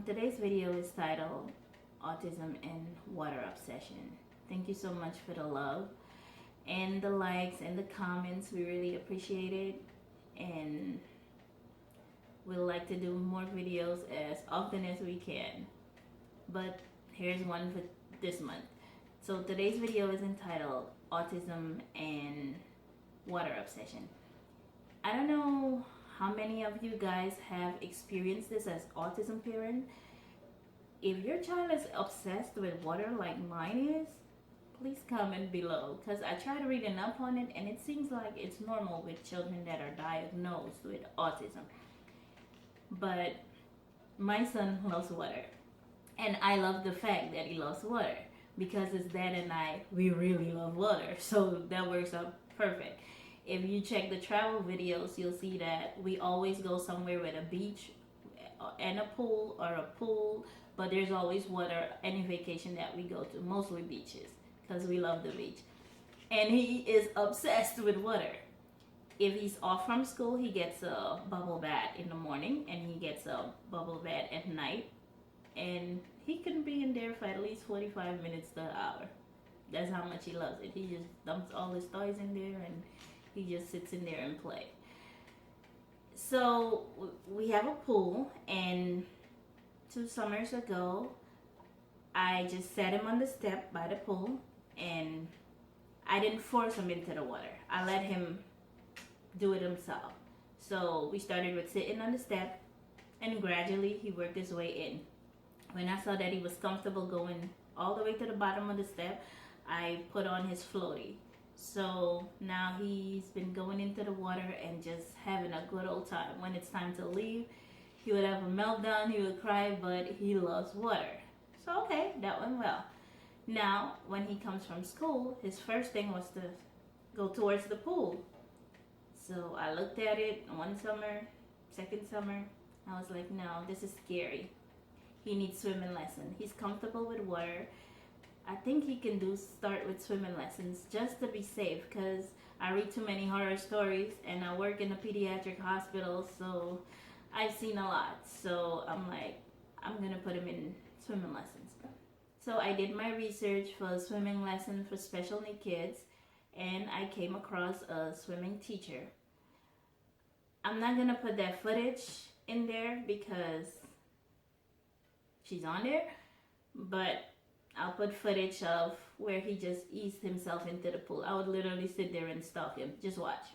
Today's video is titled Autism and Water Obsession. Thank you so much for the love and the likes and the comments. We really appreciate it, and we'd like to do more videos as often as we can. But here's one for this month. So today's video is entitled Autism and Water Obsession. I don't know how many of you guys have experienced this as autism parent. If your child is obsessed with water like mine is, please comment below, because I tried reading up on it and it seems like it's normal with children that are diagnosed with autism. But my son loves water, and I love the fact that he loves water because his dad and I, we really love water, so that works out perfect. If you check the travel videos, you'll see that we always go somewhere with a beach and a pool, or a pool, but there's always water. Any vacation that we go to, mostly beaches, because we love the beach. And he is obsessed with water. If he's off from school, he gets a bubble bath in the morning and he gets a bubble bath at night, and he can be in there for at least 45 minutes to an hour. That's how much he loves it. He just dumps all his toys in there and he just sits in there and play. So we have a pool, and 2 summers ago I just set him on the step by the pool, and I didn't force him into the water. I let him do it himself. So we started with sitting on the step, and gradually he worked his way in. When I saw that he was comfortable going all the way to the bottom of the step, I put on his floaty. So now he's been going into the water and just having a good old time. When it's time to leave, he would have a meltdown, he would cry, but he loves water. So okay, that went well. Now, when he comes from school, his first thing was to go towards the pool. So I looked at it one summer, second summer, I was like, no, this is scary. He needs swimming lesson. He's comfortable with water. I think he can start with swimming lessons just to be safe, because I read too many horror stories and I work in a pediatric hospital, so I've seen a lot. So I'm like, I'm gonna put him in swimming lessons. So I did my research for a swimming lesson for special need kids, and I came across a swimming teacher. I'm not gonna put that footage in there because she's on there, but I'll put footage of where he just eased himself into the pool. I would literally sit there and stalk him. Just watch.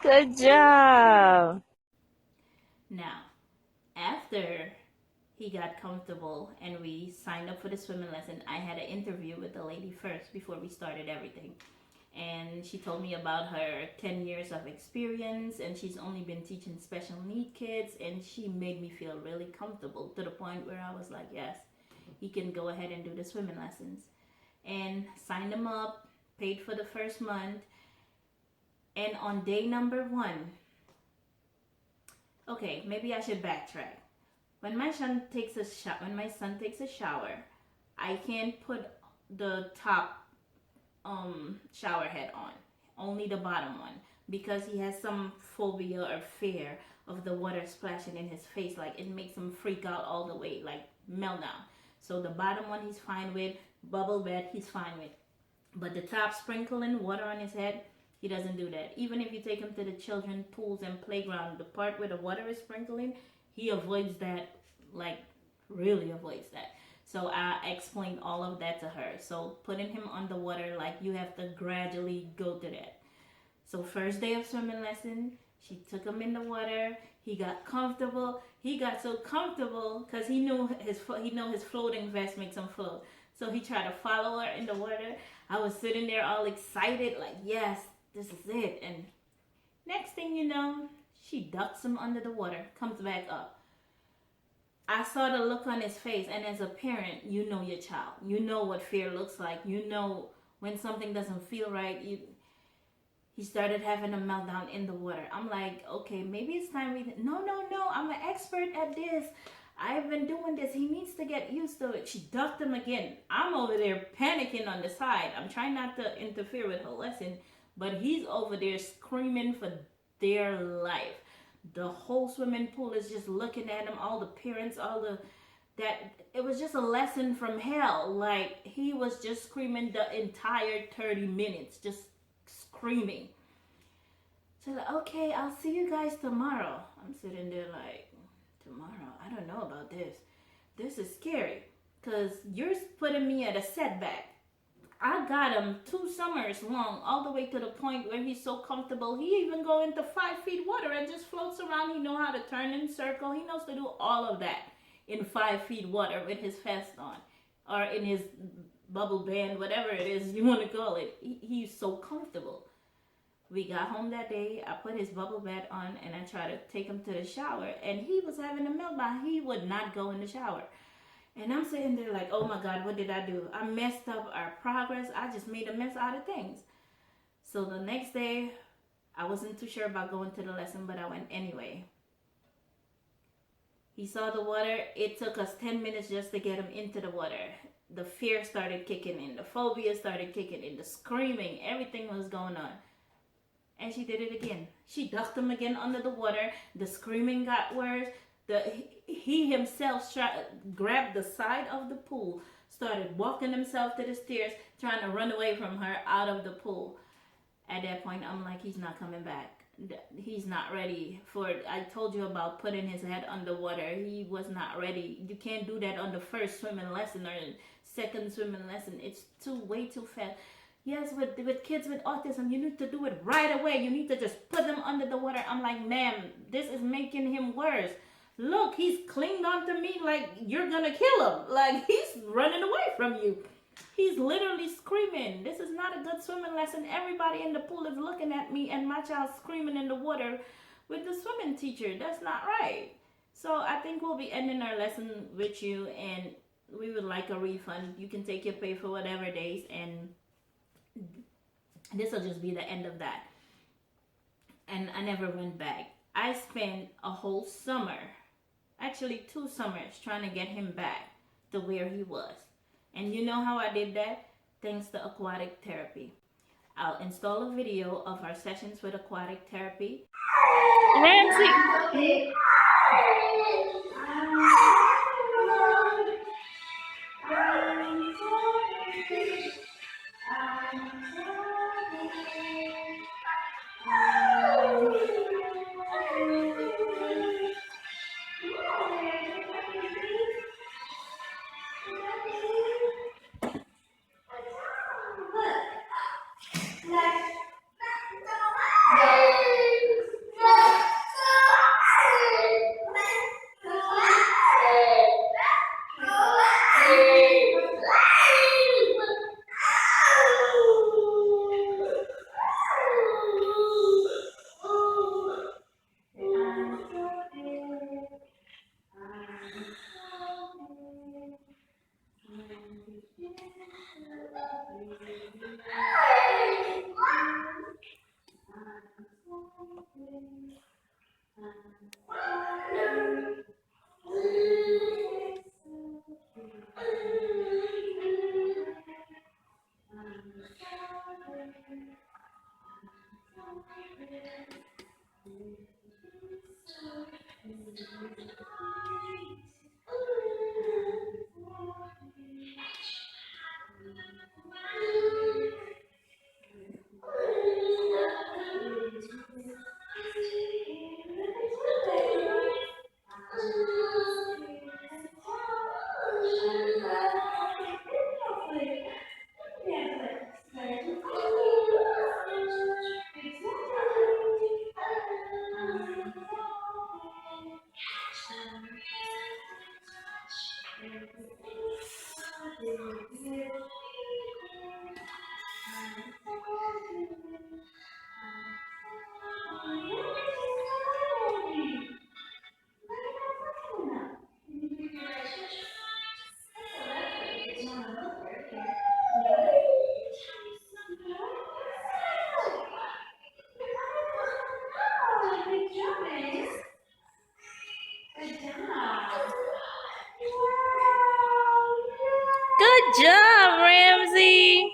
Good job. Now, after he got comfortable and we signed up for the swimming lesson, I had an interview with the lady first before we started everything. And she told me about her 10 years of experience, and she's only been teaching special need kids, and she made me feel really comfortable to the point where I was like, yes, he can go ahead and do the swimming lessons. And signed him up, paid for the first month, and on day number 1, okay, maybe I should backtrack. When my son takes a shower, I can't put the top shower head on, only the bottom one, because he has some phobia or fear of the water splashing in his face. Like, it makes him freak out all the way, like meltdown. So the bottom one he's fine with, bubble bath he's fine with, but the top sprinkling water on his head, he doesn't do that. Even if you take him to the children pools and playground, the part where the water is sprinkling, he avoids that, like really avoids that. So I explained all of that to her. So putting him on the water, like, you have to gradually go to that. So first day of swimming lesson, she took him in the water. He got comfortable. He got so comfortable because he know his floating vest makes him float. So he tried to follow her in the water. I was sitting there all excited, like, yes, this is it. And next thing you know, she ducks him under the water, comes back up. I saw the look on his face, and as a parent, you know your child. You know what fear looks like. You know when something doesn't feel right. He started having a meltdown in the water. I'm like, okay, maybe it's time no, I'm an expert at this. I've been doing this. He needs to get used to it. She ducked him again. I'm over there panicking on the side. I'm trying not to interfere with her lesson, but he's over there screaming for their life. The whole swimming pool is just looking at him. All the parents, all the that it was just a lesson from hell. Like he was just screaming the entire 30 minutes, just screaming. So like, okay, I'll see you guys tomorrow. I'm sitting there like, tomorrow? I don't know about this. This is scary because you're putting me at a setback. I got him 2 summers long, all the way to the point where he's so comfortable. He even go into 5 feet water and just floats around. He know how to turn in circle. He knows to do all of that in 5 feet water with his vest on or in his bubble band, whatever it is you want to call it. He's so comfortable. We got home that day. I put his bubble bath on and I tried to take him to the shower, and he was having a meltdown. He would not go in the shower. And I'm sitting there like, oh my God, what did I do? I messed up our progress. I just made a mess out of things. So the next day, I wasn't too sure about going to the lesson, but I went anyway. He saw the water. It took us 10 minutes just to get him into the water. The fear started kicking in. The phobia started kicking in. The screaming. Everything was going on. And she did it again. She ducked him again under the water. The screaming got worse. He himself grabbed the side of the pool, started walking himself to the stairs, trying to run away from her out of the pool. At that point, I'm like, he's not coming back. He's not ready for it. I told you about putting his head underwater. He was not ready. You can't do that on the first swimming lesson or second swimming lesson. It's way too fast. Yes, with kids with autism, you need to do it right away. You need to just put them under the water. I'm like, ma'am, this is making him worse. Look, he's clinged onto me like you're gonna kill him. Like he's running away from you. He's literally screaming. This is not a good swimming lesson. Everybody in the pool is looking at me and my child screaming in the water with the swimming teacher. That's not right. So I think we'll be ending our lesson with you, and we would like a refund. You can take your pay for whatever days, and this will just be the end of that. And I never went back. I spent a whole summer, actually 2 summers, trying to get him back to where he was. And you know how I did that? Thanks to aquatic therapy. I'll install a video of our sessions with aquatic therapy. Ramsey! job, Ramsey.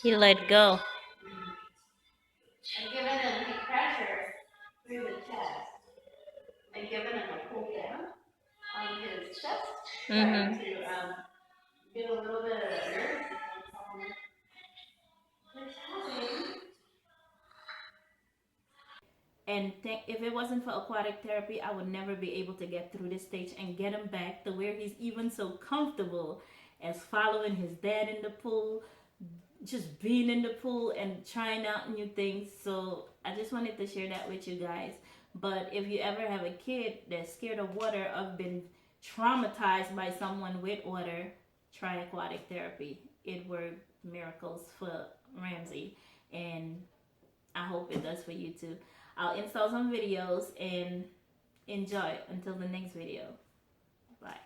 He let go. And giving him pressure through the chest. And giving him a pull down on his chest. Trying to get a little bit of nerve. And if it wasn't for aquatic therapy, I would never be able to get through this stage and get him back to where he's even so comfortable as following his dad in the pool, just being in the pool and trying out new things. So I just wanted to share that with you guys. But if you ever have a kid that's scared of water or been traumatized by someone with water, try aquatic therapy. It worked miracles for Ramsey, and I hope it does for you too. I'll install some videos and enjoy until the next video. Bye.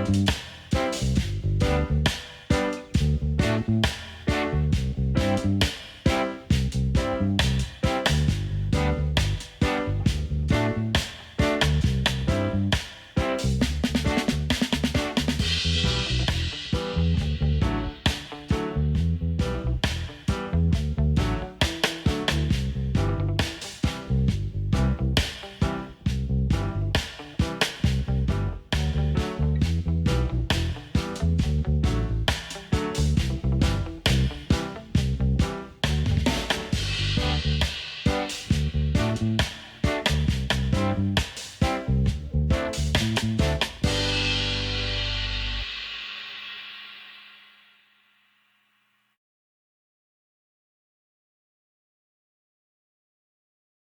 Bye.